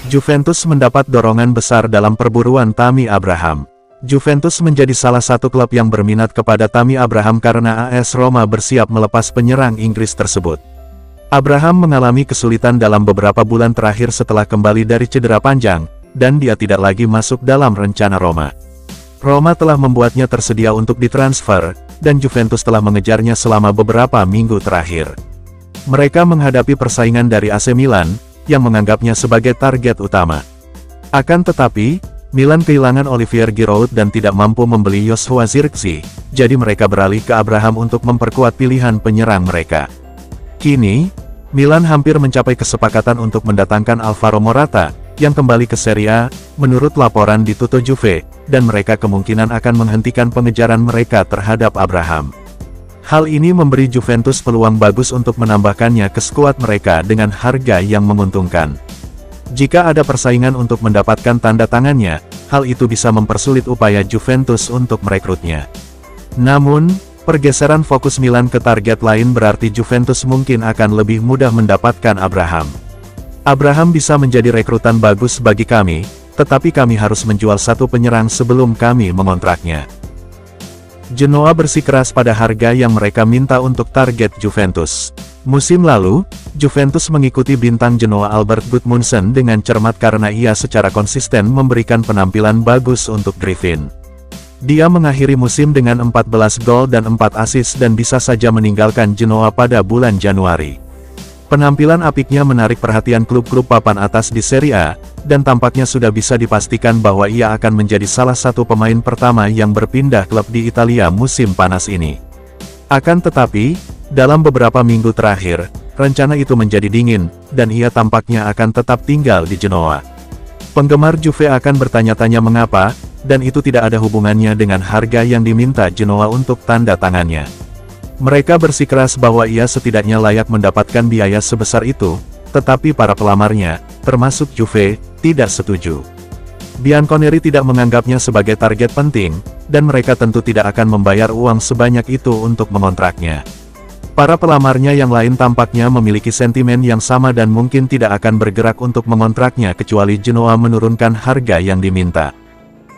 Juventus mendapat dorongan besar dalam perburuan Tammy Abraham. Juventus menjadi salah satu klub yang berminat kepada Tammy Abraham karena AS Roma bersiap melepas penyerang Inggris tersebut. Abraham mengalami kesulitan dalam beberapa bulan terakhir setelah kembali dari cedera panjang, dan dia tidak lagi masuk dalam rencana Roma. Roma telah membuatnya tersedia untuk ditransfer, dan Juventus telah mengejarnya selama beberapa minggu terakhir. Mereka menghadapi persaingan dari AC Milan, yang menganggapnya sebagai target utama. Akan tetapi, Milan kehilangan Olivier Giroud dan tidak mampu membeli Joshua Zirkzee, jadi mereka beralih ke Abraham untuk memperkuat pilihan penyerang mereka. Kini, Milan hampir mencapai kesepakatan untuk mendatangkan Alvaro Morata, yang kembali ke Serie A, menurut laporan di Tutto Juve, dan mereka kemungkinan akan menghentikan pengejaran mereka terhadap Abraham. Hal ini memberi Juventus peluang bagus untuk menambahkannya ke skuad mereka dengan harga yang menguntungkan. Jika ada persaingan untuk mendapatkan tanda tangannya, hal itu bisa mempersulit upaya Juventus untuk merekrutnya. Namun, pergeseran fokus Milan ke target lain berarti Juventus mungkin akan lebih mudah mendapatkan Abraham. Abraham bisa menjadi rekrutan bagus bagi kami, tetapi kami harus menjual satu penyerang sebelum kami mengontraknya. Genoa bersikeras pada harga yang mereka minta untuk target Juventus. Musim lalu, Juventus mengikuti bintang Genoa Albert Gudmundsson dengan cermat karena ia secara konsisten memberikan penampilan bagus untuk Griffin. Dia mengakhiri musim dengan 14 gol dan 4 assist dan bisa saja meninggalkan Genoa pada bulan Januari. Penampilan apiknya menarik perhatian klub-klub papan atas di Serie A, dan tampaknya sudah bisa dipastikan bahwa ia akan menjadi salah satu pemain pertama yang berpindah klub di Italia musim panas ini. Akan tetapi, dalam beberapa minggu terakhir, rencana itu menjadi dingin, dan ia tampaknya akan tetap tinggal di Genoa. Penggemar Juve akan bertanya-tanya mengapa, dan itu tidak ada hubungannya dengan harga yang diminta Genoa untuk tanda tangannya. Mereka bersikeras bahwa ia setidaknya layak mendapatkan biaya sebesar itu, tetapi para pelamarnya, termasuk Juve, tidak setuju. Bianconeri tidak menganggapnya sebagai target penting, dan mereka tentu tidak akan membayar uang sebanyak itu untuk mengontraknya. Para pelamarnya yang lain tampaknya memiliki sentimen yang sama dan mungkin tidak akan bergerak untuk mengontraknya kecuali Genoa menurunkan harga yang diminta.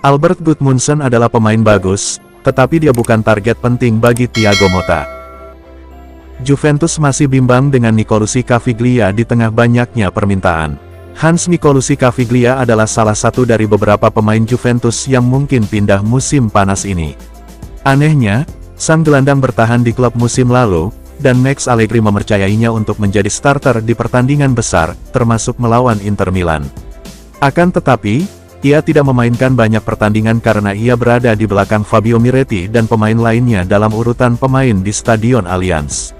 Albert Gudmundsson adalah pemain bagus, tetapi dia bukan target penting bagi Thiago Motta. Juventus masih bimbang dengan Nicolosi Caviglia di tengah banyaknya permintaan. Hans Nicolosi Caviglia adalah salah satu dari beberapa pemain Juventus yang mungkin pindah musim panas ini. Anehnya, sang gelandang bertahan di klub musim lalu, dan Max Allegri mempercayainya untuk menjadi starter di pertandingan besar, termasuk melawan Inter Milan. Akan tetapi, ia tidak memainkan banyak pertandingan karena ia berada di belakang Fabio Miretti dan pemain lainnya dalam urutan pemain di Stadion Allianz.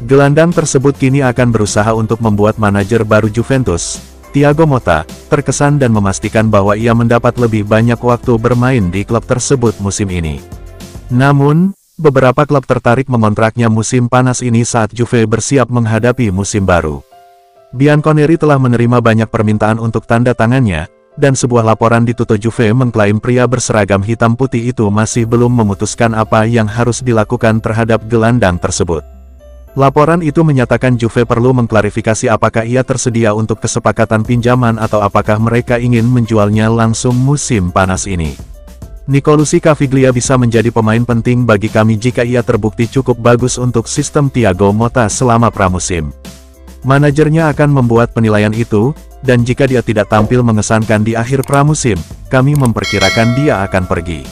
Gelandang tersebut kini akan berusaha untuk membuat manajer baru Juventus, Thiago Motta, terkesan dan memastikan bahwa ia mendapat lebih banyak waktu bermain di klub tersebut musim ini. Namun, beberapa klub tertarik mengontraknya musim panas ini saat Juve bersiap menghadapi musim baru. Bianconeri telah menerima banyak permintaan untuk tanda tangannya, dan sebuah laporan di Tutto Juve mengklaim pria berseragam hitam putih itu masih belum memutuskan apa yang harus dilakukan terhadap gelandang tersebut. Laporan itu menyatakan Juve perlu mengklarifikasi apakah ia tersedia untuk kesepakatan pinjaman atau apakah mereka ingin menjualnya langsung musim panas ini. Nicolosi Caviglia bisa menjadi pemain penting bagi kami jika ia terbukti cukup bagus untuk sistem Thiago Motta selama pramusim. Manajernya akan membuat penilaian itu, dan jika dia tidak tampil mengesankan di akhir pramusim, kami memperkirakan dia akan pergi.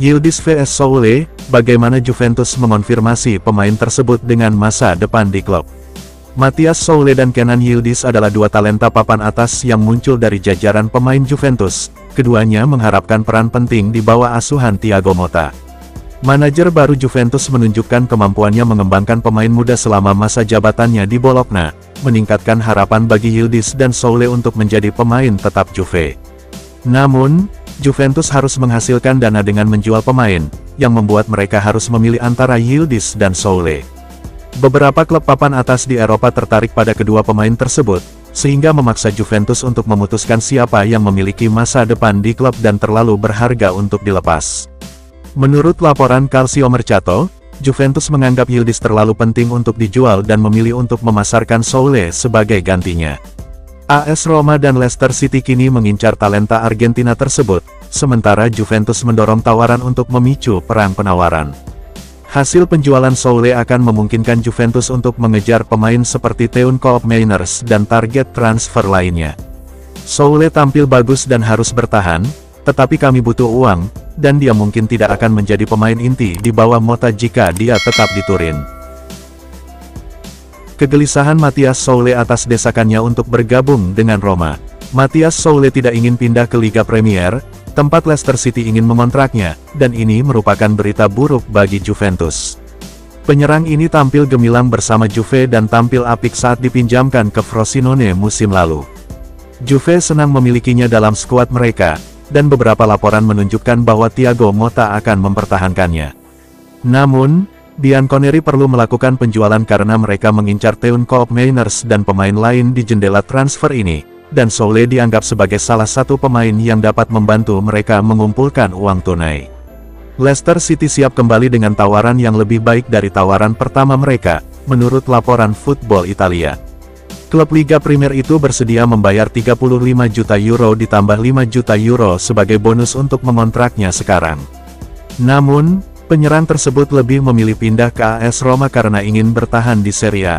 Yildiz vs Soule, bagaimana Juventus mengonfirmasi pemain tersebut dengan masa depan di klub? Matthias Soule dan Kenan Yildiz adalah dua talenta papan atas yang muncul dari jajaran pemain Juventus, keduanya mengharapkan peran penting di bawah asuhan Thiago Motta. Manajer baru Juventus menunjukkan kemampuannya mengembangkan pemain muda selama masa jabatannya di Bologna, meningkatkan harapan bagi Yildiz dan Soule untuk menjadi pemain tetap Juve. Namun, Juventus harus menghasilkan dana dengan menjual pemain, yang membuat mereka harus memilih antara Yildiz dan Soule. Beberapa klub papan atas di Eropa tertarik pada kedua pemain tersebut, sehingga memaksa Juventus untuk memutuskan siapa yang memiliki masa depan di klub dan terlalu berharga untuk dilepas. Menurut laporan Calcio Mercato, Juventus menganggap Yildiz terlalu penting untuk dijual dan memilih untuk memasarkan Soule sebagai gantinya. AS Roma dan Leicester City kini mengincar talenta Argentina tersebut, sementara Juventus mendorong tawaran untuk memicu perang penawaran. Hasil penjualan Soule akan memungkinkan Juventus untuk mengejar pemain seperti Teun Koopmeiners dan target transfer lainnya. Soule tampil bagus dan harus bertahan, tetapi kami butuh uang, dan dia mungkin tidak akan menjadi pemain inti di bawah Motta jika dia tetap di Turin. Kegelisahan Matthias Soule atas desakannya untuk bergabung dengan Roma. Matthias Soule tidak ingin pindah ke Liga Premier, tempat Leicester City ingin mengontraknya, dan ini merupakan berita buruk bagi Juventus. Penyerang ini tampil gemilang bersama Juve dan tampil apik saat dipinjamkan ke Frosinone musim lalu. Juve senang memilikinya dalam skuad mereka, dan beberapa laporan menunjukkan bahwa Thiago Motta akan mempertahankannya. Namun, Bianconeri perlu melakukan penjualan karena mereka mengincar Teun Koopmeiners dan pemain lain di jendela transfer ini, dan Soule dianggap sebagai salah satu pemain yang dapat membantu mereka mengumpulkan uang tunai. Leicester City siap kembali dengan tawaran yang lebih baik dari tawaran pertama mereka, menurut laporan Football Italia. Klub Liga Premier itu bersedia membayar 35 juta euro ditambah 5 juta euro sebagai bonus untuk mengontraknya sekarang. Namun, penyerang tersebut lebih memilih pindah ke AS Roma karena ingin bertahan di Serie A.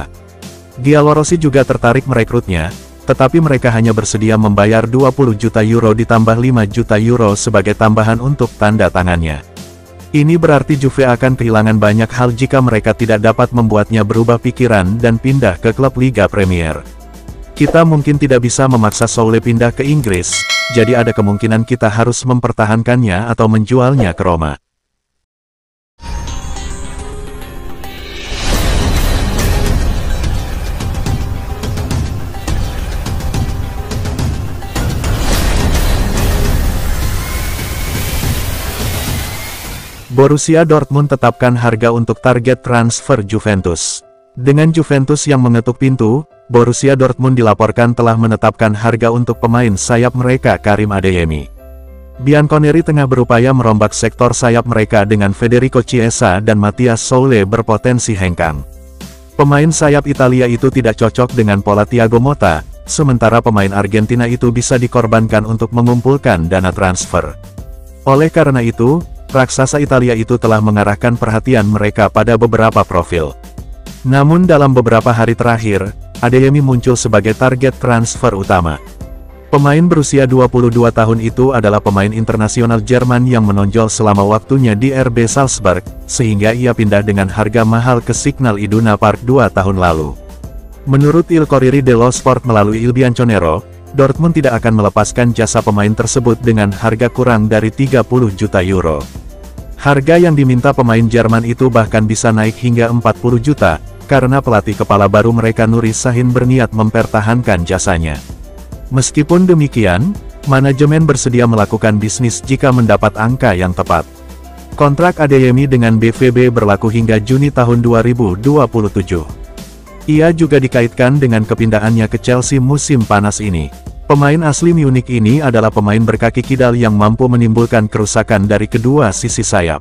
Giallorossi juga tertarik merekrutnya, tetapi mereka hanya bersedia membayar 20 juta euro ditambah 5 juta euro sebagai tambahan untuk tanda tangannya. Ini berarti Juve akan kehilangan banyak hal jika mereka tidak dapat membuatnya berubah pikiran dan pindah ke klub Liga Premier. Kita mungkin tidak bisa memaksa Soule pindah ke Inggris, jadi ada kemungkinan kita harus mempertahankannya atau menjualnya ke Roma. Borussia Dortmund tetapkan harga untuk target transfer Juventus. Dengan Juventus yang mengetuk pintu, Borussia Dortmund dilaporkan telah menetapkan harga untuk pemain sayap mereka Karim Adeyemi. Bianconeri tengah berupaya merombak sektor sayap mereka dengan Federico Chiesa dan Matthias Soule berpotensi hengkang. Pemain sayap Italia itu tidak cocok dengan pola Thiago Motta, sementara pemain Argentina itu bisa dikorbankan untuk mengumpulkan dana transfer. Oleh karena itu, raksasa Italia itu telah mengarahkan perhatian mereka pada beberapa profil. Namun dalam beberapa hari terakhir, Adeyemi muncul sebagai target transfer utama. Pemain berusia 22 tahun itu adalah pemain internasional Jerman yang menonjol selama waktunya di RB Salzburg, sehingga ia pindah dengan harga mahal ke Signal Iduna Park 2 tahun lalu. Menurut Il Corriere dello Sport melalui Il Bianconero, Dortmund tidak akan melepaskan jasa pemain tersebut dengan harga kurang dari 30 juta euro. Harga yang diminta pemain Jerman itu bahkan bisa naik hingga 40 juta, karena pelatih kepala baru mereka Nuri Sahin berniat mempertahankan jasanya. Meskipun demikian, manajemen bersedia melakukan bisnis jika mendapat angka yang tepat. Kontrak Adeyemi dengan BVB berlaku hingga Juni tahun 2027. Ia juga dikaitkan dengan kepindahannya ke Chelsea musim panas ini. Pemain asli Munich ini adalah pemain berkaki kidal yang mampu menimbulkan kerusakan dari kedua sisi sayap.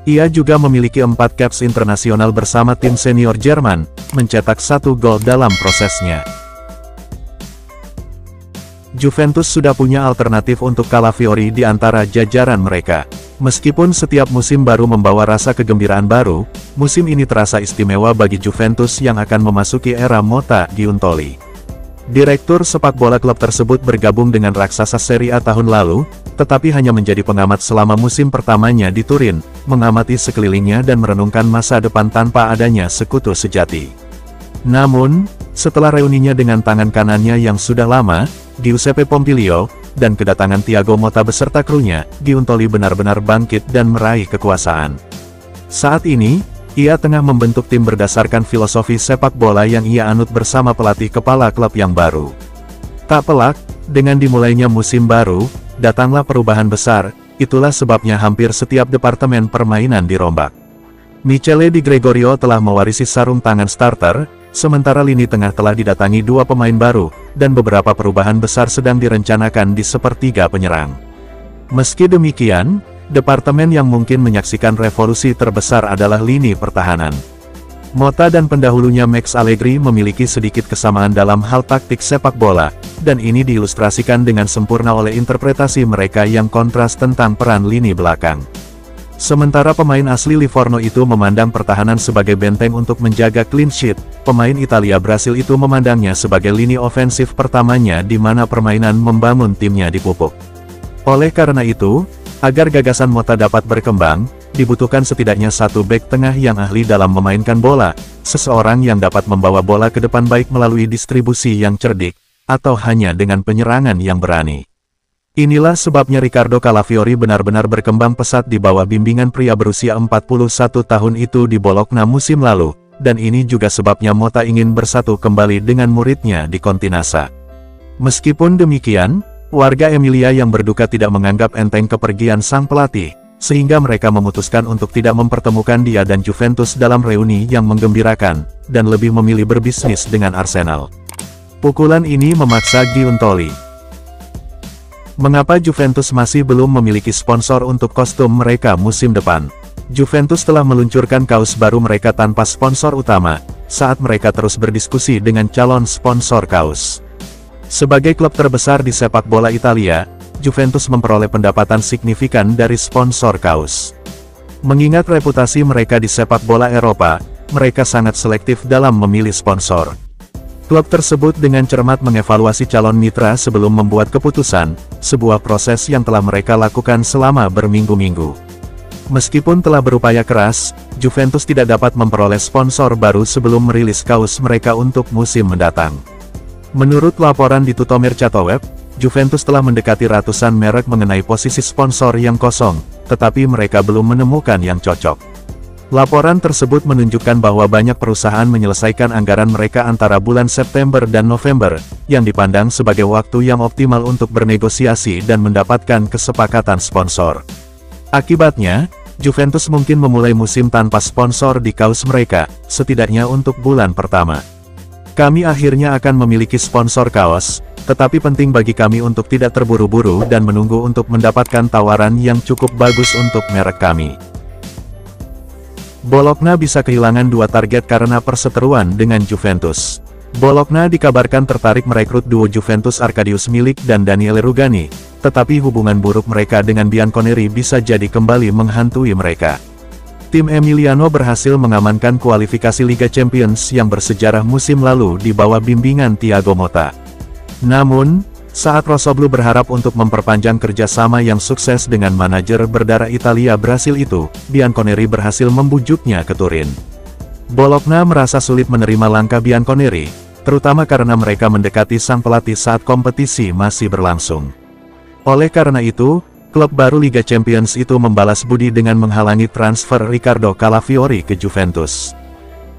Ia juga memiliki 4 caps internasional bersama tim senior Jerman, mencetak 1 gol dalam prosesnya. Juventus sudah punya alternatif untuk Calafiori di antara jajaran mereka. Meskipun setiap musim baru membawa rasa kegembiraan baru, musim ini terasa istimewa bagi Juventus yang akan memasuki era Motta Giuntoli. Direktur sepak bola klub tersebut bergabung dengan raksasa Serie A tahun lalu, tetapi hanya menjadi pengamat selama musim pertamanya di Turin, mengamati sekelilingnya dan merenungkan masa depan tanpa adanya sekutu sejati. Namun, setelah reuninya dengan tangan kanannya yang sudah lama, Giuseppe Pompilio, dan kedatangan Thiago Motta beserta krunya, Giuntoli benar-benar bangkit dan meraih kekuasaan. Saat ini, ia tengah membentuk tim berdasarkan filosofi sepak bola yang ia anut bersama pelatih kepala klub yang baru. Tak pelak, dengan dimulainya musim baru, datanglah perubahan besar, itulah sebabnya hampir setiap departemen permainan dirombak. Michele Di Gregorio telah mewarisi sarung tangan starter, sementara lini tengah telah didatangi 2 pemain baru, dan beberapa perubahan besar sedang direncanakan di sepertiga penyerang. Meski demikian, departemen yang mungkin menyaksikan revolusi terbesar adalah lini pertahanan. Motta dan pendahulunya Max Allegri memiliki sedikit kesamaan dalam hal taktik sepak bola, dan ini diilustrasikan dengan sempurna oleh interpretasi mereka yang kontras tentang peran lini belakang. Sementara pemain asli Livorno itu memandang pertahanan sebagai benteng untuk menjaga clean sheet, pemain Italia Brasil itu memandangnya sebagai lini ofensif pertamanya di mana permainan membangun timnya dipupuk. Oleh karena itu, agar gagasan Motta dapat berkembang, dibutuhkan setidaknya satu bek tengah yang ahli dalam memainkan bola, seseorang yang dapat membawa bola ke depan baik melalui distribusi yang cerdik, atau hanya dengan penyerangan yang berani. Inilah sebabnya Riccardo Calafiori benar-benar berkembang pesat di bawah bimbingan pria berusia 41 tahun itu di Bologna musim lalu, dan ini juga sebabnya Motta ingin bersatu kembali dengan muridnya di Continassa. Meskipun demikian, warga Emilia yang berduka tidak menganggap enteng kepergian sang pelatih, sehingga mereka memutuskan untuk tidak mempertemukan dia dan Juventus dalam reuni yang menggembirakan, dan lebih memilih berbisnis dengan Arsenal. Pukulan ini memaksa Giuntoli. Mengapa Juventus masih belum memiliki sponsor untuk kostum mereka musim depan? Juventus telah meluncurkan kaos baru mereka tanpa sponsor utama, saat mereka terus berdiskusi dengan calon sponsor kaos. Sebagai klub terbesar di sepak bola Italia, Juventus memperoleh pendapatan signifikan dari sponsor kaos. Mengingat reputasi mereka di sepak bola Eropa, mereka sangat selektif dalam memilih sponsor. Klub tersebut dengan cermat mengevaluasi calon mitra sebelum membuat keputusan, sebuah proses yang telah mereka lakukan selama berminggu-minggu. Meskipun telah berupaya keras, Juventus tidak dapat memperoleh sponsor baru sebelum merilis kaos mereka untuk musim mendatang. Menurut laporan di Tuttomercatoweb, Juventus telah mendekati ratusan merek mengenai posisi sponsor yang kosong, tetapi mereka belum menemukan yang cocok. Laporan tersebut menunjukkan bahwa banyak perusahaan menyelesaikan anggaran mereka antara bulan September dan November, yang dipandang sebagai waktu yang optimal untuk bernegosiasi dan mendapatkan kesepakatan sponsor. Akibatnya, Juventus mungkin memulai musim tanpa sponsor di kaos mereka, setidaknya untuk bulan pertama. Kami akhirnya akan memiliki sponsor kaos, tetapi penting bagi kami untuk tidak terburu-buru dan menunggu untuk mendapatkan tawaran yang cukup bagus untuk merek kami. Bologna bisa kehilangan dua target karena perseteruan dengan Juventus. Bologna dikabarkan tertarik merekrut duo Juventus Arkadiusz Milik dan Daniele Rugani, tetapi hubungan buruk mereka dengan Bianconeri bisa jadi kembali menghantui mereka. Tim Emiliano berhasil mengamankan kualifikasi Liga Champions yang bersejarah musim lalu di bawah bimbingan Thiago Motta. Namun, saat Rossoblu berharap untuk memperpanjang kerjasama yang sukses dengan manajer berdarah Italia Brasil itu, Bianconeri berhasil membujuknya ke Turin. Bologna merasa sulit menerima langkah Bianconeri, terutama karena mereka mendekati sang pelatih saat kompetisi masih berlangsung. Oleh karena itu, klub baru Liga Champions itu membalas budi dengan menghalangi transfer Riccardo Calafiori ke Juventus.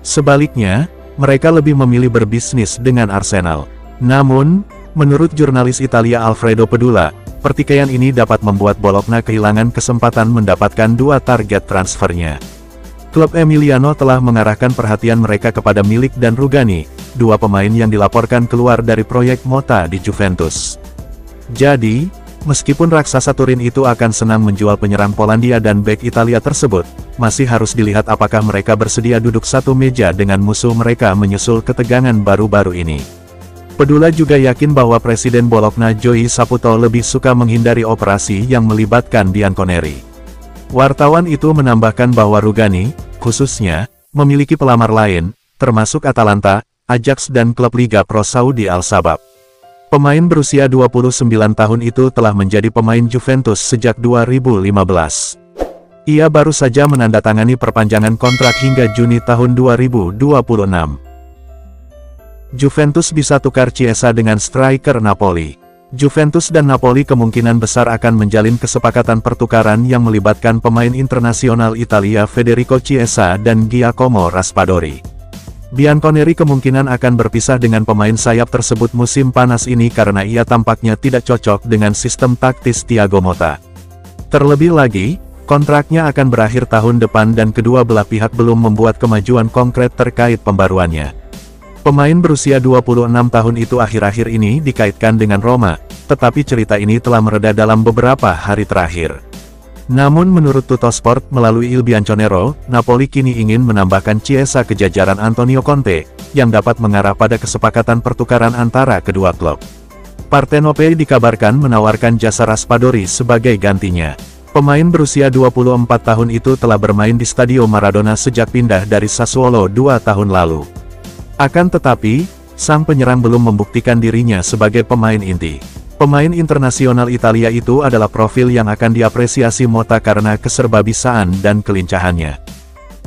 Sebaliknya, mereka lebih memilih berbisnis dengan Arsenal. Namun, menurut jurnalis Italia Alfredo Pedula, pertikaian ini dapat membuat Bologna kehilangan kesempatan mendapatkan dua target transfernya. Klub Emiliano telah mengarahkan perhatian mereka kepada Milik dan Rugani, dua pemain yang dilaporkan keluar dari proyek Motta di Juventus. Jadi, meskipun raksasa Turin itu akan senang menjual penyerang Polandia dan bek Italia tersebut, masih harus dilihat apakah mereka bersedia duduk satu meja dengan musuh mereka menyusul ketegangan baru-baru ini. Pedula juga yakin bahwa Presiden Bologna Joey Saputo lebih suka menghindari operasi yang melibatkan Bianconeri. Wartawan itu menambahkan bahwa Rugani, khususnya, memiliki pelamar lain, termasuk Atalanta, Ajax dan klub Liga Pro Saudi Al Sabab. Pemain berusia 29 tahun itu telah menjadi pemain Juventus sejak 2015. Ia baru saja menandatangani perpanjangan kontrak hingga Juni tahun 2026. Juventus bisa tukar Chiesa dengan striker Napoli. Juventus dan Napoli kemungkinan besar akan menjalin kesepakatan pertukaran yang melibatkan pemain internasional Italia Federico Chiesa dan Giacomo Raspadori. Bianconeri kemungkinan akan berpisah dengan pemain sayap tersebut musim panas ini karena ia tampaknya tidak cocok dengan sistem taktis Thiago Motta. Terlebih lagi, kontraknya akan berakhir tahun depan dan kedua belah pihak belum membuat kemajuan konkret terkait pembaruannya. Pemain berusia 26 tahun itu akhir-akhir ini dikaitkan dengan Roma, tetapi cerita ini telah mereda dalam beberapa hari terakhir. Namun menurut Tuttosport melalui Il Bianconero, Napoli kini ingin menambahkan Chiesa ke jajaran Antonio Conte, yang dapat mengarah pada kesepakatan pertukaran antara kedua klub. Partenope dikabarkan menawarkan jasa Raspadori sebagai gantinya. Pemain berusia 24 tahun itu telah bermain di Stadio Maradona sejak pindah dari Sassuolo 2 tahun lalu. Akan tetapi, sang penyerang belum membuktikan dirinya sebagai pemain inti. Pemain internasional Italia itu adalah profil yang akan diapresiasi Motta karena keserbabisaan dan kelincahannya.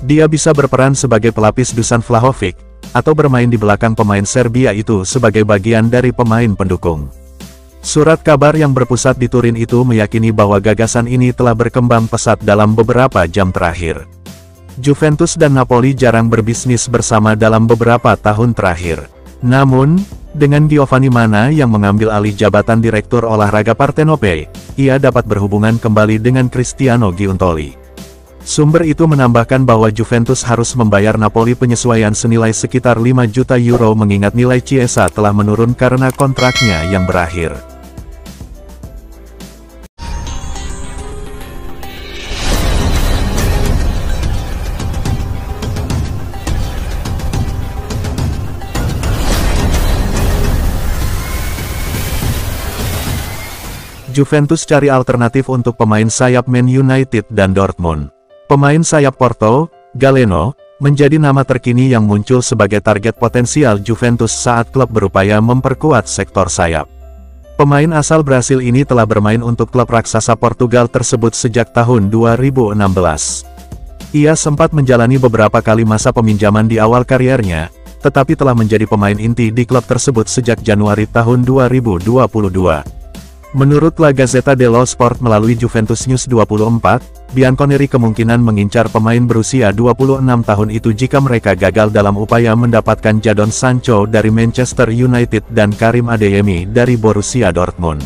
Dia bisa berperan sebagai pelapis Dusan Vlahovic, atau bermain di belakang pemain Serbia itu sebagai bagian dari pemain pendukung. Surat kabar yang berpusat di Turin itu meyakini bahwa gagasan ini telah berkembang pesat dalam beberapa jam terakhir. Juventus dan Napoli jarang berbisnis bersama dalam beberapa tahun terakhir. Namun, dengan Giovanni Mana yang mengambil alih jabatan Direktur Olahraga Partenope, ia dapat berhubungan kembali dengan Cristiano Giuntoli. Sumber itu menambahkan bahwa Juventus harus membayar Napoli penyesuaian senilai sekitar 5 juta euro mengingat nilai Chiesa telah menurun karena kontraknya yang berakhir. Juventus cari alternatif untuk pemain sayap Man United dan Dortmund. Pemain sayap Porto, Galeno, menjadi nama terkini yang muncul sebagai target potensial Juventus saat klub berupaya memperkuat sektor sayap. Pemain asal Brasil ini telah bermain untuk klub raksasa Portugal tersebut sejak tahun 2016. Ia sempat menjalani beberapa kali masa peminjaman di awal kariernya, tetapi telah menjadi pemain inti di klub tersebut sejak Januari tahun 2022. Menurut La Gazzetta dello Sport melalui Juventus News 24, Bianconeri kemungkinan mengincar pemain berusia 26 tahun itu jika mereka gagal dalam upaya mendapatkan Jadon Sancho dari Manchester United dan Karim Adeyemi dari Borussia Dortmund.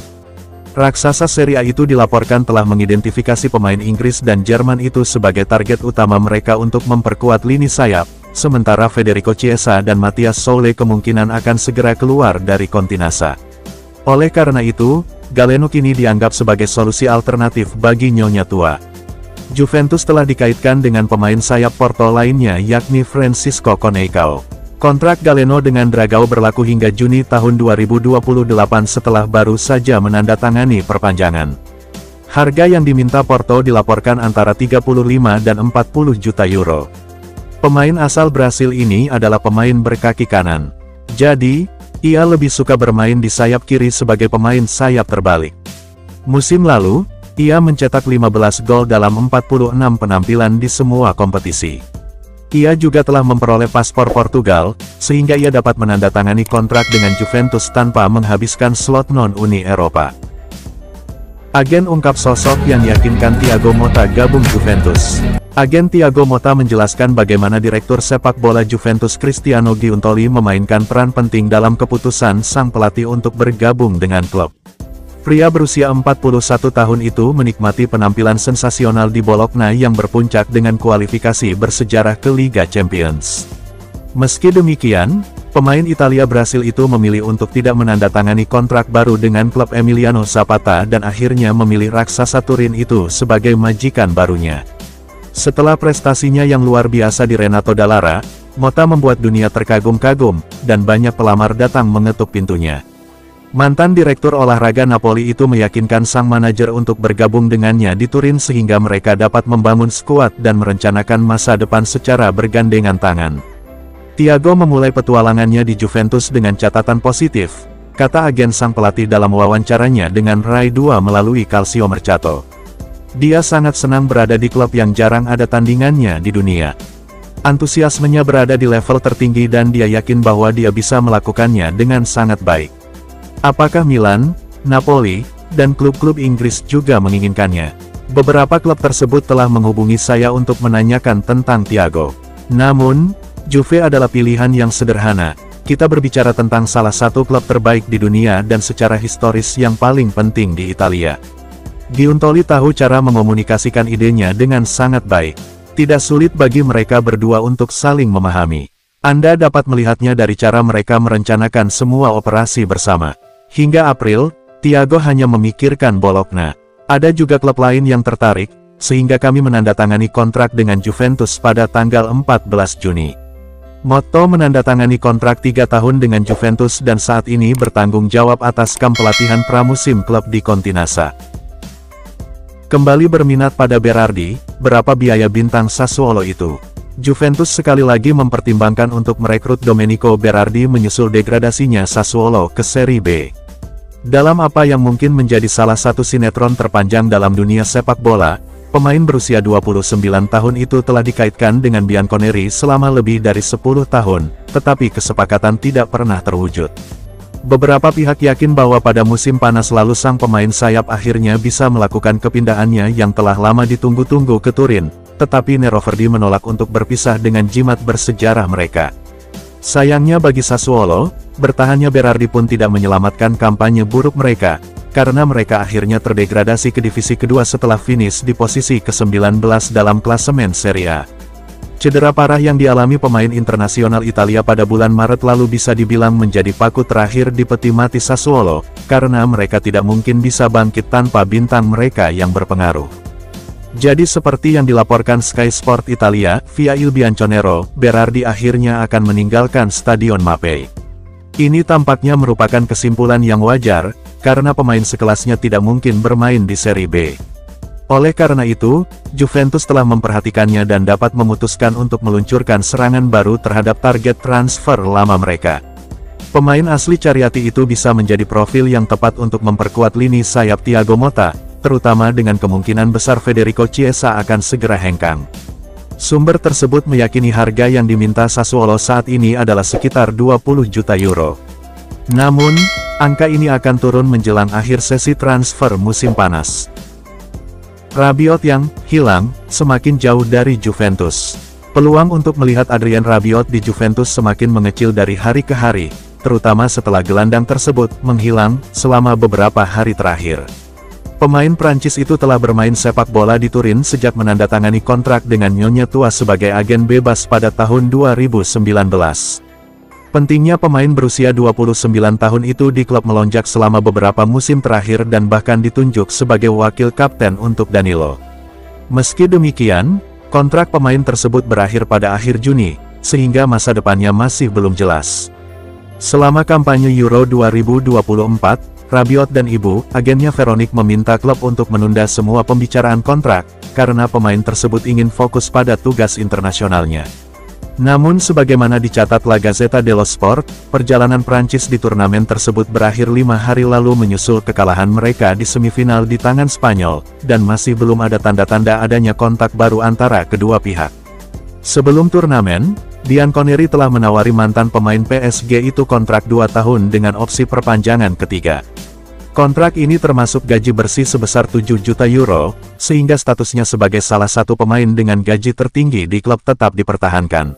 Raksasa Serie A itu dilaporkan telah mengidentifikasi pemain Inggris dan Jerman itu sebagai target utama mereka untuk memperkuat lini sayap, sementara Federico Chiesa dan Matthias Soule kemungkinan akan segera keluar dari Continassa. Oleh karena itu, Galeno kini dianggap sebagai solusi alternatif bagi Nyonya Tua. Juventus telah dikaitkan dengan pemain sayap Porto lainnya yakni Francisco Coneição. Kontrak Galeno dengan Dragao berlaku hingga Juni tahun 2028 setelah baru saja menandatangani perpanjangan. Harga yang diminta Porto dilaporkan antara 35 dan 40 juta euro. Pemain asal Brasil ini adalah pemain berkaki kanan. Jadi, ia lebih suka bermain di sayap kiri sebagai pemain sayap terbalik. Musim lalu, ia mencetak 15 gol dalam 46 penampilan di semua kompetisi. Ia juga telah memperoleh paspor Portugal, sehingga ia dapat menandatangani kontrak dengan Juventus tanpa menghabiskan slot non-Uni Eropa. Agen ungkap sosok yang yakinkan Thiago Motta gabung Juventus. Agen Thiago Motta menjelaskan bagaimana Direktur Sepak Bola Juventus Cristiano Giuntoli memainkan peran penting dalam keputusan sang pelatih untuk bergabung dengan klub. Pria berusia 41 tahun itu menikmati penampilan sensasional di Bologna yang berpuncak dengan kualifikasi bersejarah ke Liga Champions. Meski demikian, pemain Italia Brasil itu memilih untuk tidak menandatangani kontrak baru dengan klub Emiliano Zapata dan akhirnya memilih raksasa Turin itu sebagai majikan barunya. Setelah prestasinya yang luar biasa di Renato Dallara, Motta membuat dunia terkagum-kagum, dan banyak pelamar datang mengetuk pintunya. Mantan Direktur Olahraga Napoli itu meyakinkan sang manajer untuk bergabung dengannya di Turin sehingga mereka dapat membangun skuad dan merencanakan masa depan secara bergandengan tangan. Thiago memulai petualangannya di Juventus dengan catatan positif, kata agen sang pelatih dalam wawancaranya dengan Rai 2 melalui Calcio Mercato. Dia sangat senang berada di klub yang jarang ada tandingannya di dunia. Antusiasmenya berada di level tertinggi dan dia yakin bahwa dia bisa melakukannya dengan sangat baik. Apakah Milan, Napoli, dan klub-klub Inggris juga menginginkannya? Beberapa klub tersebut telah menghubungi saya untuk menanyakan tentang Thiago. Namun, Juve adalah pilihan yang sederhana. Kita berbicara tentang salah satu klub terbaik di dunia dan secara historis yang paling penting di Italia. Giuntoli tahu cara mengomunikasikan idenya dengan sangat baik. Tidak sulit bagi mereka berdua untuk saling memahami. Anda dapat melihatnya dari cara mereka merencanakan semua operasi bersama. Hingga April, Thiago hanya memikirkan Bologna. Ada juga klub lain yang tertarik, sehingga kami menandatangani kontrak dengan Juventus pada tanggal 14 Juni. Motto menandatangani kontrak 3 tahun dengan Juventus dan saat ini bertanggung jawab atas kamp pelatihan pramusim klub di Continassa. Kembali berminat pada Berardi, berapa biaya bintang Sassuolo itu? Juventus sekali lagi mempertimbangkan untuk merekrut Domenico Berardi menyusul degradasinya Sassuolo ke Serie B. Dalam apa yang mungkin menjadi salah satu sinetron terpanjang dalam dunia sepak bola, pemain berusia 29 tahun itu telah dikaitkan dengan Bianconeri selama lebih dari 10 tahun, tetapi kesepakatan tidak pernah terwujud. Beberapa pihak yakin bahwa pada musim panas lalu sang pemain sayap akhirnya bisa melakukan kepindahannya yang telah lama ditunggu-tunggu ke Turin, tetapi Neroverdi menolak untuk berpisah dengan jimat bersejarah mereka. Sayangnya bagi Sassuolo, bertahannya Berardi pun tidak menyelamatkan kampanye buruk mereka, karena mereka akhirnya terdegradasi ke divisi kedua setelah finish di posisi ke-19 dalam klasemen Serie A. Cedera parah yang dialami pemain internasional Italia pada bulan Maret lalu bisa dibilang menjadi paku terakhir di peti mati Sassuolo, karena mereka tidak mungkin bisa bangkit tanpa bintang mereka yang berpengaruh. Jadi seperti yang dilaporkan Sky Sport Italia, via Il Bianconero, Berardi akhirnya akan meninggalkan Stadion Mapei. Ini tampaknya merupakan kesimpulan yang wajar, karena pemain sekelasnya tidak mungkin bermain di Serie B. Oleh karena itu, Juventus telah memperhatikannya dan dapat memutuskan untuk meluncurkan serangan baru terhadap target transfer lama mereka. Pemain asli Cariati itu bisa menjadi profil yang tepat untuk memperkuat lini sayap Thiago Motta, terutama dengan kemungkinan besar Federico Chiesa akan segera hengkang. Sumber tersebut meyakini harga yang diminta Sassuolo saat ini adalah sekitar 20 juta euro. Namun, angka ini akan turun menjelang akhir sesi transfer musim panas. Rabiot yang hilang semakin jauh dari Juventus. Peluang untuk melihat Adrien Rabiot di Juventus semakin mengecil dari hari ke hari, terutama setelah gelandang tersebut menghilang selama beberapa hari terakhir. Pemain Prancis itu telah bermain sepak bola di Turin sejak menandatangani kontrak dengan nyonya tua sebagai agen bebas pada tahun 2019. Pentingnya pemain berusia 29 tahun itu di klub melonjak selama beberapa musim terakhir dan bahkan ditunjuk sebagai wakil kapten untuk Danilo. Meski demikian, kontrak pemain tersebut berakhir pada akhir Juni, sehingga masa depannya masih belum jelas. Selama kampanye Euro 2024, Rabiot dan ibu, agennya Veronique meminta klub untuk menunda semua pembicaraan kontrak, karena pemain tersebut ingin fokus pada tugas internasionalnya. Namun sebagaimana dicatat La Gazzetta dello Sport, perjalanan Prancis di turnamen tersebut berakhir 5 hari lalu menyusul kekalahan mereka di semifinal di tangan Spanyol, dan masih belum ada tanda-tanda adanya kontak baru antara kedua pihak. Sebelum turnamen, Bianconeri telah menawari mantan pemain PSG itu kontrak 2 tahun dengan opsi perpanjangan ketiga. Kontrak ini termasuk gaji bersih sebesar 7 juta euro, sehingga statusnya sebagai salah satu pemain dengan gaji tertinggi di klub tetap dipertahankan.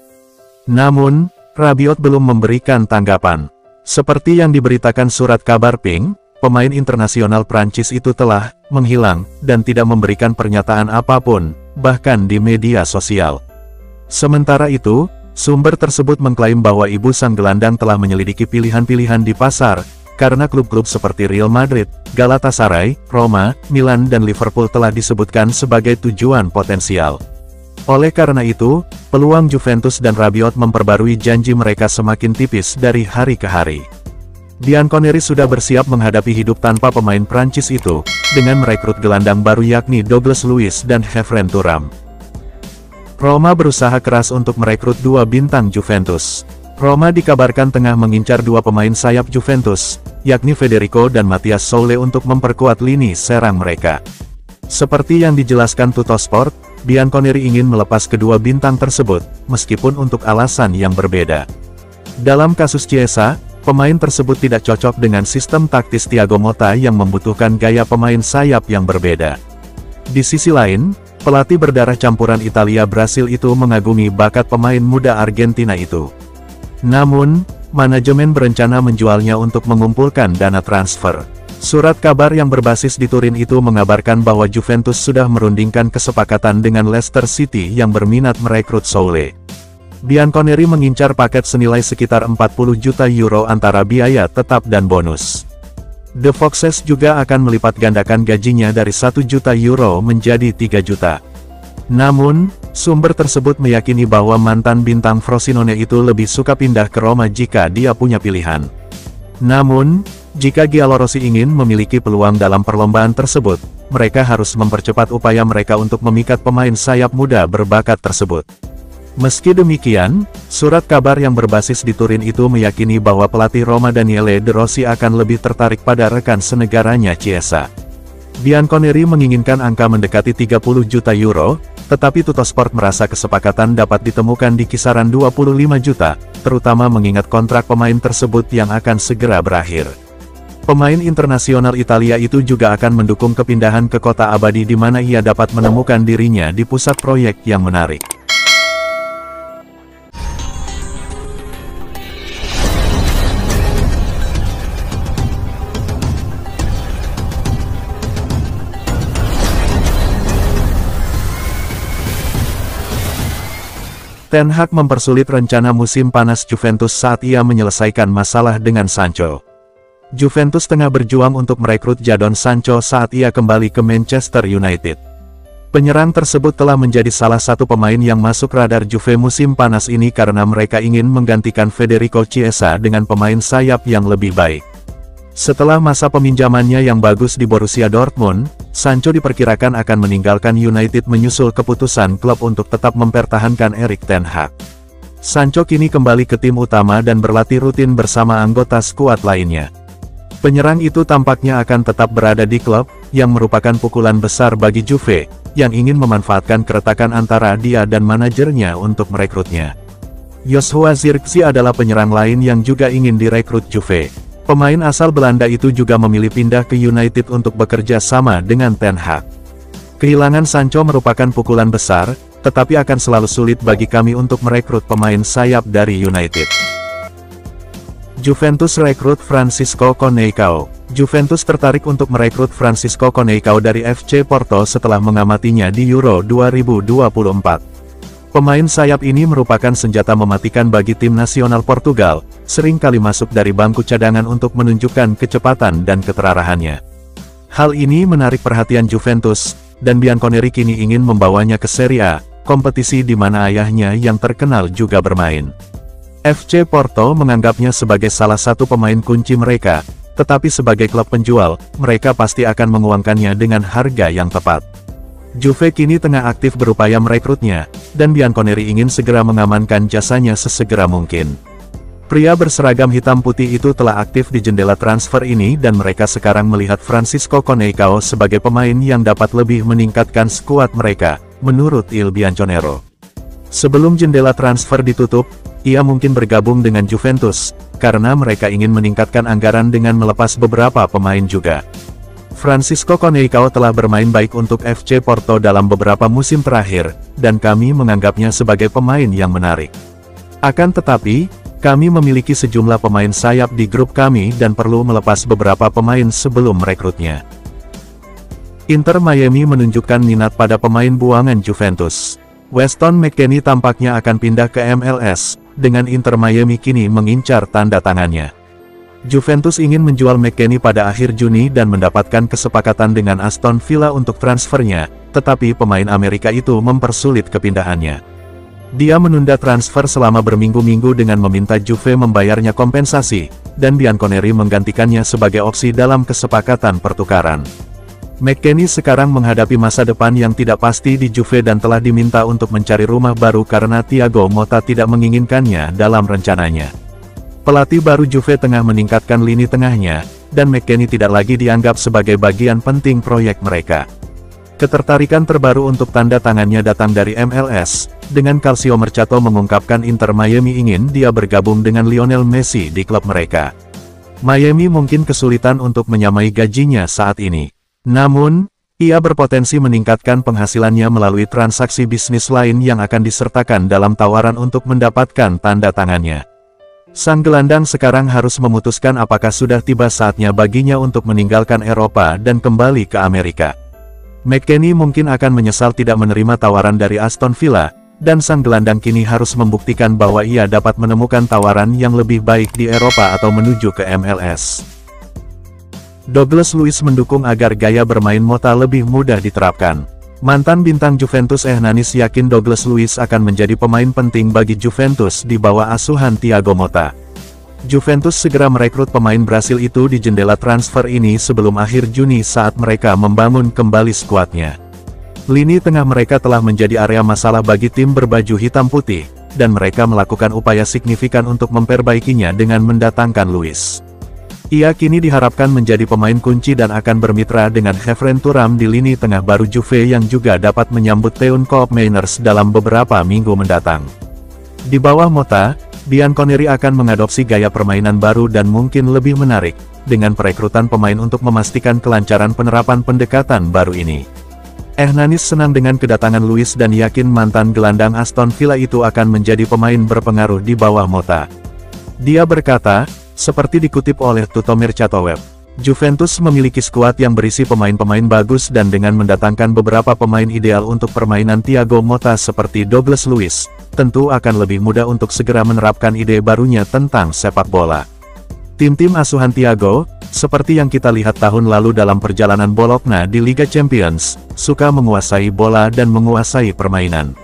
Namun, Rabiot belum memberikan tanggapan. Seperti yang diberitakan surat kabar Pink, pemain internasional Prancis itu telah menghilang, dan tidak memberikan pernyataan apapun, bahkan di media sosial. Sementara itu, sumber tersebut mengklaim bahwa ibu sang gelandang telah menyelidiki pilihan-pilihan di pasar, karena klub-klub seperti Real Madrid, Galatasaray, Roma, Milan dan Liverpool telah disebutkan sebagai tujuan potensial. Oleh karena itu, peluang Juventus dan Rabiot memperbarui janji mereka semakin tipis dari hari ke hari. Bianconeri sudah bersiap menghadapi hidup tanpa pemain Prancis itu, dengan merekrut gelandang baru yakni Douglas Luiz dan Khéphren Thuram. Roma berusaha keras untuk merekrut 2 bintang Juventus. Roma dikabarkan tengah mengincar 2 pemain sayap Juventus, yakni Federico dan Matthias Soule untuk memperkuat lini serang mereka. Seperti yang dijelaskan Tuttosport, Bianconeri ingin melepas kedua bintang tersebut, meskipun untuk alasan yang berbeda. Dalam kasus Chiesa, pemain tersebut tidak cocok dengan sistem taktis Thiago Motta yang membutuhkan gaya pemain sayap yang berbeda. Di sisi lain, pelatih berdarah campuran Italia-Brasil itu mengagumi bakat pemain muda Argentina itu. Namun, manajemen berencana menjualnya untuk mengumpulkan dana transfer. Surat kabar yang berbasis di Turin itu mengabarkan bahwa Juventus sudah merundingkan kesepakatan dengan Leicester City yang berminat merekrut Soule. Bianconeri mengincar paket senilai sekitar 40 juta euro antara biaya tetap dan bonus. The Foxes juga akan melipat gandakan gajinya dari 1 juta euro menjadi 3 juta. Namun, sumber tersebut meyakini bahwa mantan bintang Frosinone itu lebih suka pindah ke Roma jika dia punya pilihan. Namun, jika Giallorossi ingin memiliki peluang dalam perlombaan tersebut, mereka harus mempercepat upaya mereka untuk memikat pemain sayap muda berbakat tersebut. Meski demikian, surat kabar yang berbasis di Turin itu meyakini bahwa pelatih Roma Daniele De Rossi akan lebih tertarik pada rekan senegaranya Chiesa. Bianconeri menginginkan angka mendekati 30 juta euro, tetapi Tuttosport merasa kesepakatan dapat ditemukan di kisaran 25 juta, terutama mengingat kontrak pemain tersebut yang akan segera berakhir. Pemain internasional Italia itu juga akan mendukung kepindahan ke kota abadi di mana ia dapat menemukan dirinya di pusat proyek yang menarik. Ten Hag mempersulit rencana musim panas Juventus saat ia menyelesaikan masalah dengan Sancho. Juventus tengah berjuang untuk merekrut Jadon Sancho saat ia kembali ke Manchester United. Penyerang tersebut telah menjadi salah satu pemain yang masuk radar Juve musim panas ini karena mereka ingin menggantikan Federico Chiesa dengan pemain sayap yang lebih baik. Setelah masa peminjamannya yang bagus di Borussia Dortmund, Sancho diperkirakan akan meninggalkan United menyusul keputusan klub untuk tetap mempertahankan Erik ten Hag. Sancho kini kembali ke tim utama dan berlatih rutin bersama anggota skuad lainnya. Penyerang itu tampaknya akan tetap berada di klub, yang merupakan pukulan besar bagi Juve, yang ingin memanfaatkan keretakan antara dia dan manajernya untuk merekrutnya. Joshua Zirkzee adalah penyerang lain yang juga ingin direkrut Juve. Pemain asal Belanda itu juga memilih pindah ke United untuk bekerja sama dengan Ten Hag. Kehilangan Sancho merupakan pukulan besar, tetapi akan selalu sulit bagi kami untuk merekrut pemain sayap dari United. Juventus rekrut Francisco Coneição. Juventus tertarik untuk merekrut Francisco Coneição dari FC Porto setelah mengamatinya di Euro 2024. Pemain sayap ini merupakan senjata mematikan bagi tim nasional Portugal, sering kali masuk dari bangku cadangan untuk menunjukkan kecepatan dan keterarahannya. Hal ini menarik perhatian Juventus, dan Bianconeri kini ingin membawanya ke Serie A, kompetisi di mana ayahnya yang terkenal juga bermain. FC Porto menganggapnya sebagai salah satu pemain kunci mereka, tetapi sebagai klub penjual, mereka pasti akan menguangkannya dengan harga yang tepat. Juve kini tengah aktif berupaya merekrutnya, dan Bianconeri ingin segera mengamankan jasanya sesegera mungkin. Pria berseragam hitam putih itu telah aktif di jendela transfer ini dan mereka sekarang melihat Francisco Coneição sebagai pemain yang dapat lebih meningkatkan skuad mereka, menurut Il Bianconero. Sebelum jendela transfer ditutup, ia mungkin bergabung dengan Juventus, karena mereka ingin meningkatkan anggaran dengan melepas beberapa pemain juga. Francisco Coneição telah bermain baik untuk FC Porto dalam beberapa musim terakhir, dan kami menganggapnya sebagai pemain yang menarik. Akan tetapi, kami memiliki sejumlah pemain sayap di grup kami dan perlu melepas beberapa pemain sebelum merekrutnya. Inter Miami menunjukkan minat pada pemain buangan Juventus. Weston McKennie tampaknya akan pindah ke MLS, dengan Inter Miami kini mengincar tanda tangannya. Juventus ingin menjual McKennie pada akhir Juni dan mendapatkan kesepakatan dengan Aston Villa untuk transfernya, tetapi pemain Amerika itu mempersulit kepindahannya. Dia menunda transfer selama berminggu-minggu dengan meminta Juve membayarnya kompensasi, dan Bianconeri menggantikannya sebagai opsi dalam kesepakatan pertukaran. McKennie sekarang menghadapi masa depan yang tidak pasti di Juve dan telah diminta untuk mencari rumah baru karena Thiago Motta tidak menginginkannya dalam rencananya. Pelatih baru Juve tengah meningkatkan lini tengahnya, dan McKennie tidak lagi dianggap sebagai bagian penting proyek mereka. Ketertarikan terbaru untuk tanda tangannya datang dari MLS, dengan Calcio Mercato mengungkapkan Inter Miami ingin dia bergabung dengan Lionel Messi di klub mereka. Miami mungkin kesulitan untuk menyamai gajinya saat ini. Namun, ia berpotensi meningkatkan penghasilannya melalui transaksi bisnis lain yang akan disertakan dalam tawaran untuk mendapatkan tanda tangannya. Sang gelandang sekarang harus memutuskan apakah sudah tiba saatnya baginya untuk meninggalkan Eropa dan kembali ke Amerika. McKennie mungkin akan menyesal tidak menerima tawaran dari Aston Villa, dan sang gelandang kini harus membuktikan bahwa ia dapat menemukan tawaran yang lebih baik di Eropa atau menuju ke MLS. Douglas Luiz mendukung agar gaya bermain Motta lebih mudah diterapkan. Mantan bintang Juventus Hernanis yakin Douglas Luiz akan menjadi pemain penting bagi Juventus di bawah asuhan Thiago Motta. Juventus segera merekrut pemain Brasil itu di jendela transfer ini sebelum akhir Juni saat mereka membangun kembali skuadnya. Lini tengah mereka telah menjadi area masalah bagi tim berbaju hitam putih, dan mereka melakukan upaya signifikan untuk memperbaikinya dengan mendatangkan Luiz. Ia kini diharapkan menjadi pemain kunci dan akan bermitra dengan Kevin Thuram di lini tengah baru Juve yang juga dapat menyambut Teun Koopmeiners dalam beberapa minggu mendatang. Di bawah Motta, Bianconeri akan mengadopsi gaya permainan baru dan mungkin lebih menarik, dengan perekrutan pemain untuk memastikan kelancaran penerapan pendekatan baru ini. Hernanis senang dengan kedatangan Luiz dan yakin mantan gelandang Aston Villa itu akan menjadi pemain berpengaruh di bawah Motta. Dia berkata, seperti dikutip oleh Tutto Mercato Web, Juventus memiliki skuad yang berisi pemain-pemain bagus dan dengan mendatangkan beberapa pemain ideal untuk permainan Thiago Motta seperti Douglas Luiz, tentu akan lebih mudah untuk segera menerapkan ide barunya tentang sepak bola. Tim-tim asuhan Thiago, seperti yang kita lihat tahun lalu dalam perjalanan Bologna di Liga Champions, suka menguasai bola dan menguasai permainan.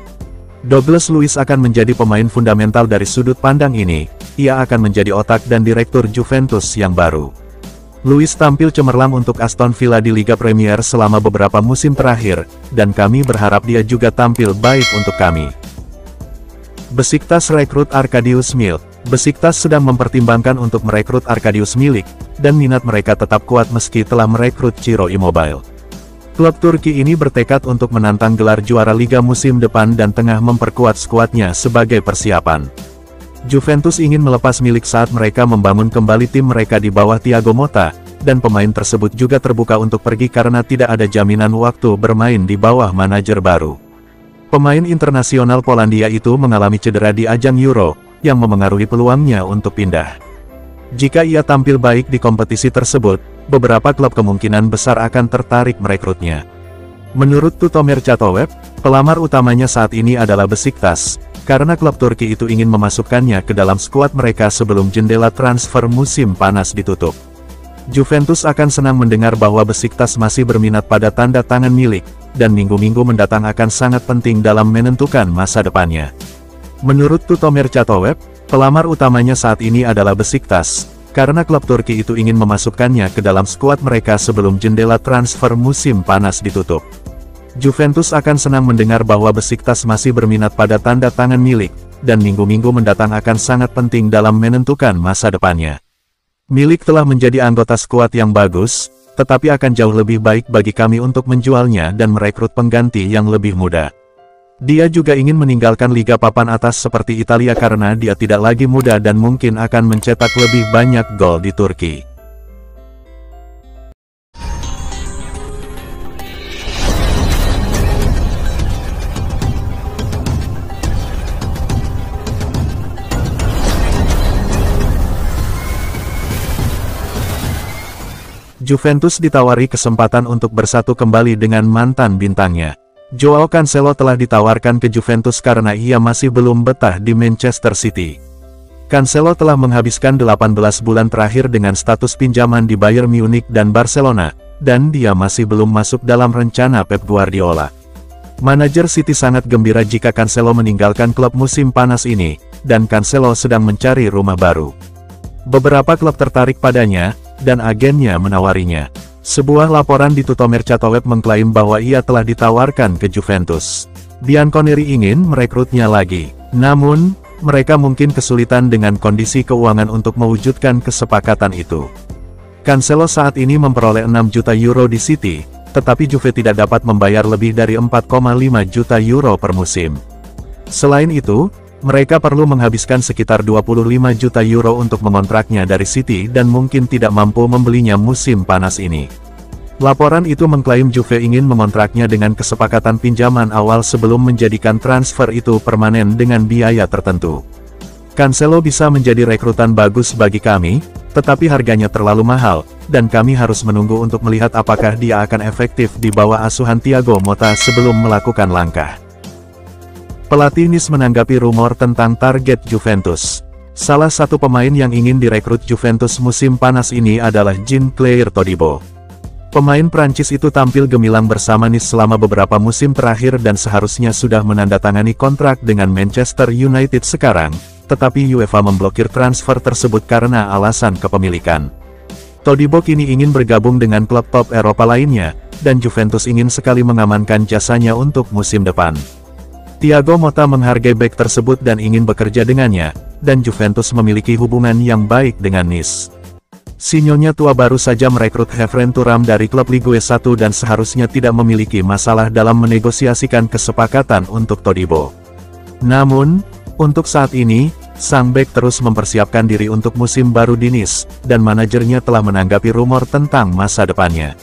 Douglas Luiz akan menjadi pemain fundamental dari sudut pandang ini, ia akan menjadi otak dan direktur Juventus yang baru. Luiz tampil cemerlang untuk Aston Villa di Liga Premier selama beberapa musim terakhir, dan kami berharap dia juga tampil baik untuk kami. Besiktas rekrut Arkadiusz Milik. Besiktas sedang mempertimbangkan untuk merekrut Arkadiusz Milik, dan minat mereka tetap kuat meski telah merekrut Ciro Immobile. Klub Turki ini bertekad untuk menantang gelar juara Liga musim depan dan tengah memperkuat skuadnya sebagai persiapan. Juventus ingin melepas Milik saat mereka membangun kembali tim mereka di bawah Thiago Motta, dan pemain tersebut juga terbuka untuk pergi karena tidak ada jaminan waktu bermain di bawah manajer baru. Pemain internasional Polandia itu mengalami cedera di ajang Euro, yang memengaruhi peluangnya untuk pindah. Jika ia tampil baik di kompetisi tersebut, beberapa klub kemungkinan besar akan tertarik merekrutnya. Menurut Tutto Mercato Web, pelamar utamanya saat ini adalah Besiktas, karena klub Turki itu ingin memasukkannya ke dalam skuad mereka sebelum jendela transfer musim panas ditutup. Juventus akan senang mendengar bahwa Besiktas masih berminat pada tanda tangan Milik, dan minggu-minggu mendatang akan sangat penting dalam menentukan masa depannya. Menurut Tutto Mercato Web, pelamar utamanya saat ini adalah Besiktas, karena klub Turki itu ingin memasukkannya ke dalam skuad mereka sebelum jendela transfer musim panas ditutup. Juventus akan senang mendengar bahwa Besiktas masih berminat pada tanda tangan Milik, dan minggu-minggu mendatang akan sangat penting dalam menentukan masa depannya. Milik telah menjadi anggota skuad yang bagus, tetapi akan jauh lebih baik bagi kami untuk menjualnya dan merekrut pengganti yang lebih muda. Dia juga ingin meninggalkan liga papan atas seperti Italia karena dia tidak lagi muda dan mungkin akan mencetak lebih banyak gol di Turki. Juventus ditawari kesempatan untuk bersatu kembali dengan mantan bintangnya. Joao Cancelo telah ditawarkan ke Juventus karena ia masih belum betah di Manchester City. Cancelo telah menghabiskan 18 bulan terakhir dengan status pinjaman di Bayern Munich dan Barcelona, dan dia masih belum masuk dalam rencana Pep Guardiola. Manajer City sangat gembira jika Cancelo meninggalkan klub musim panas ini, dan Cancelo sedang mencari rumah baru. Beberapa klub tertarik padanya, dan agennya menawarinya. Sebuah laporan di Tutto Mercato Web mengklaim bahwa ia telah ditawarkan ke Juventus. Bianconeri ingin merekrutnya lagi. Namun, mereka mungkin kesulitan dengan kondisi keuangan untuk mewujudkan kesepakatan itu. Cancelo saat ini memperoleh 6 juta euro di City, tetapi Juve tidak dapat membayar lebih dari 4,5 juta euro per musim. Selain itu, mereka perlu menghabiskan sekitar 25 juta euro untuk mengontraknya dari City dan mungkin tidak mampu membelinya musim panas ini. Laporan itu mengklaim Juve ingin mengontraknya dengan kesepakatan pinjaman awal sebelum menjadikan transfer itu permanen dengan biaya tertentu. Cancelo bisa menjadi rekrutan bagus bagi kami, tetapi harganya terlalu mahal, dan kami harus menunggu untuk melihat apakah dia akan efektif di bawah asuhan Thiago Motta sebelum melakukan langkah. Pelatih Nice menanggapi rumor tentang target Juventus. Salah satu pemain yang ingin direkrut Juventus musim panas ini adalah Jean-Claire Todibo. Pemain Prancis itu tampil gemilang bersama Nice selama beberapa musim terakhir dan seharusnya sudah menandatangani kontrak dengan Manchester United sekarang, tetapi UEFA memblokir transfer tersebut karena alasan kepemilikan. Todibo kini ingin bergabung dengan klub top Eropa lainnya, dan Juventus ingin sekali mengamankan jasanya untuk musim depan. Thiago Motta menghargai bek tersebut dan ingin bekerja dengannya, dan Juventus memiliki hubungan yang baik dengan Nice. Sinyonya tua baru saja merekrut Khéphren Thuram dari klub Ligue 1 dan seharusnya tidak memiliki masalah dalam menegosiasikan kesepakatan untuk Todibo. Namun, untuk saat ini, sang bek terus mempersiapkan diri untuk musim baru di Nice, dan manajernya telah menanggapi rumor tentang masa depannya.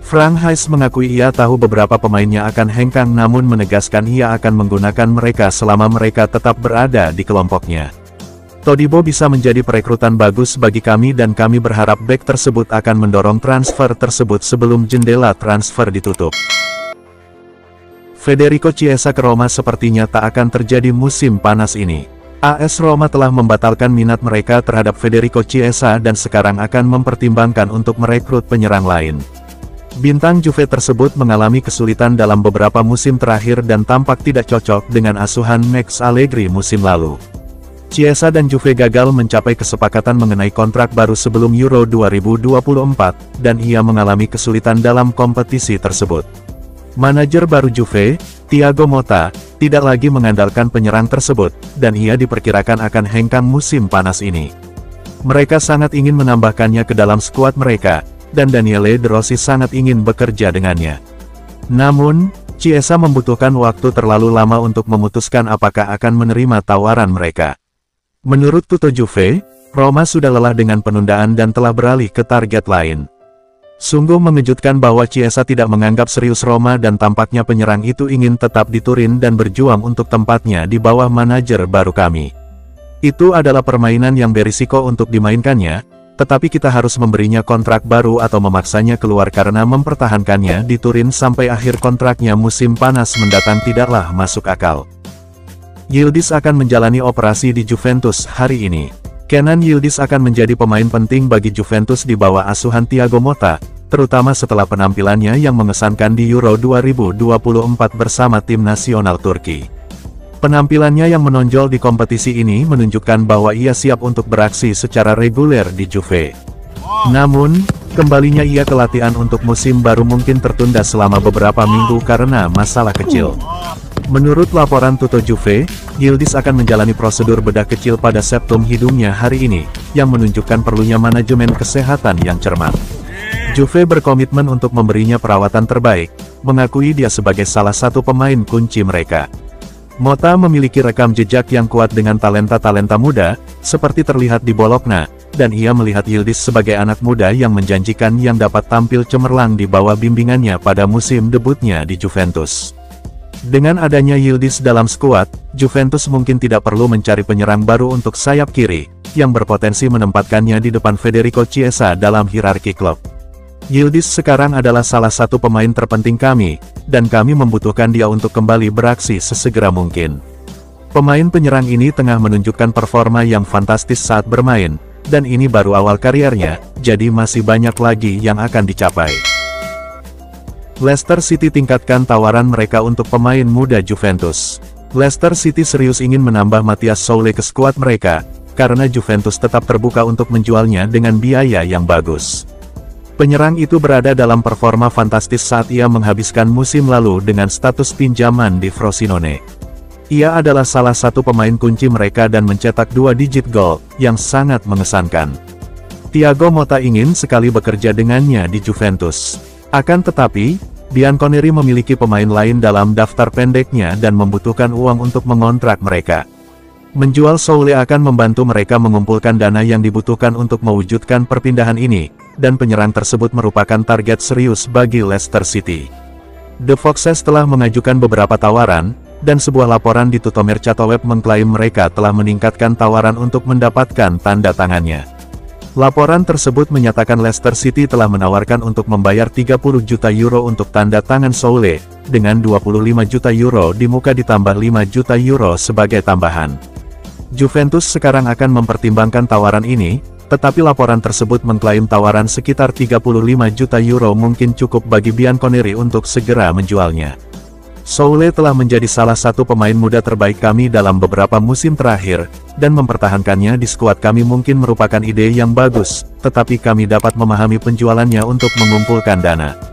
Frank Hayes mengakui ia tahu beberapa pemainnya akan hengkang namun menegaskan ia akan menggunakan mereka selama mereka tetap berada di kelompoknya. Todibo bisa menjadi perekrutan bagus bagi kami dan kami berharap bek tersebut akan mendorong transfer tersebut sebelum jendela transfer ditutup. Federico Chiesa ke Roma sepertinya tak akan terjadi musim panas ini. AS Roma telah membatalkan minat mereka terhadap Federico Chiesa dan sekarang akan mempertimbangkan untuk merekrut penyerang lain. Bintang Juve tersebut mengalami kesulitan dalam beberapa musim terakhir dan tampak tidak cocok dengan asuhan Max Allegri musim lalu. Chiesa dan Juve gagal mencapai kesepakatan mengenai kontrak baru sebelum Euro 2024, dan ia mengalami kesulitan dalam kompetisi tersebut. Manajer baru Juve, Thiago Motta, tidak lagi mengandalkan penyerang tersebut, dan ia diperkirakan akan hengkang musim panas ini. Mereka sangat ingin menambahkannya ke dalam skuad mereka, dan Daniele De Rossi sangat ingin bekerja dengannya. Namun, Chiesa membutuhkan waktu terlalu lama untuk memutuskan apakah akan menerima tawaran mereka. Menurut Tutto Juve, Roma sudah lelah dengan penundaan dan telah beralih ke target lain. Sungguh mengejutkan bahwa Chiesa tidak menganggap serius Roma dan tampaknya penyerang itu ingin tetap di Turin dan berjuang untuk tempatnya di bawah manajer baru kami. Itu adalah permainan yang berisiko untuk dimainkannya, tetapi kita harus memberinya kontrak baru atau memaksanya keluar karena mempertahankannya di Turin sampai akhir kontraknya musim panas mendatang tidaklah masuk akal. Yildiz akan menjalani operasi di Juventus hari ini. Kenan Yildiz akan menjadi pemain penting bagi Juventus di bawah asuhan Thiago Motta, terutama setelah penampilannya yang mengesankan di Euro 2024 bersama tim nasional Turki. Penampilannya yang menonjol di kompetisi ini menunjukkan bahwa ia siap untuk beraksi secara reguler di Juve. Namun, kembalinya ia ke latihan untuk musim baru mungkin tertunda selama beberapa minggu karena masalah kecil. Menurut laporan Tutto Juve, Yildiz akan menjalani prosedur bedah kecil pada septum hidungnya hari ini, yang menunjukkan perlunya manajemen kesehatan yang cermat. Juve berkomitmen untuk memberinya perawatan terbaik, mengakui dia sebagai salah satu pemain kunci mereka. Motta memiliki rekam jejak yang kuat dengan talenta-talenta muda, seperti terlihat di Bologna, dan ia melihat Yildiz sebagai anak muda yang menjanjikan yang dapat tampil cemerlang di bawah bimbingannya pada musim debutnya di Juventus. Dengan adanya Yildiz dalam skuad, Juventus mungkin tidak perlu mencari penyerang baru untuk sayap kiri, yang berpotensi menempatkannya di depan Federico Chiesa dalam hierarki klub. Yildiz sekarang adalah salah satu pemain terpenting kami, dan kami membutuhkan dia untuk kembali beraksi sesegera mungkin. Pemain penyerang ini tengah menunjukkan performa yang fantastis saat bermain, dan ini baru awal kariernya, jadi masih banyak lagi yang akan dicapai. Leicester City tingkatkan tawaran mereka untuk pemain muda Juventus. Leicester City serius ingin menambah Matthias Soule ke skuad mereka, karena Juventus tetap terbuka untuk menjualnya dengan biaya yang bagus. Penyerang itu berada dalam performa fantastis saat ia menghabiskan musim lalu dengan status pinjaman di Frosinone. Ia adalah salah satu pemain kunci mereka dan mencetak 2 digit gol, yang sangat mengesankan. Thiago Motta ingin sekali bekerja dengannya di Juventus. Akan tetapi, Bianconeri memiliki pemain lain dalam daftar pendeknya dan membutuhkan uang untuk mengontrak mereka. Menjual Soule akan membantu mereka mengumpulkan dana yang dibutuhkan untuk mewujudkan perpindahan ini, dan penyerang tersebut merupakan target serius bagi Leicester City. The Foxes telah mengajukan beberapa tawaran, dan sebuah laporan di Tutto Mercato Web mengklaim mereka telah meningkatkan tawaran untuk mendapatkan tanda tangannya. Laporan tersebut menyatakan Leicester City telah menawarkan untuk membayar 30 juta euro untuk tanda tangan Soule, dengan 25 juta euro di muka ditambah 5 juta euro sebagai tambahan. Juventus sekarang akan mempertimbangkan tawaran ini, tetapi laporan tersebut mengklaim tawaran sekitar 35 juta euro mungkin cukup bagi Bianconeri untuk segera menjualnya. Soule telah menjadi salah satu pemain muda terbaik kami dalam beberapa musim terakhir, dan mempertahankannya di skuad kami mungkin merupakan ide yang bagus, tetapi kami dapat memahami penjualannya untuk mengumpulkan dana.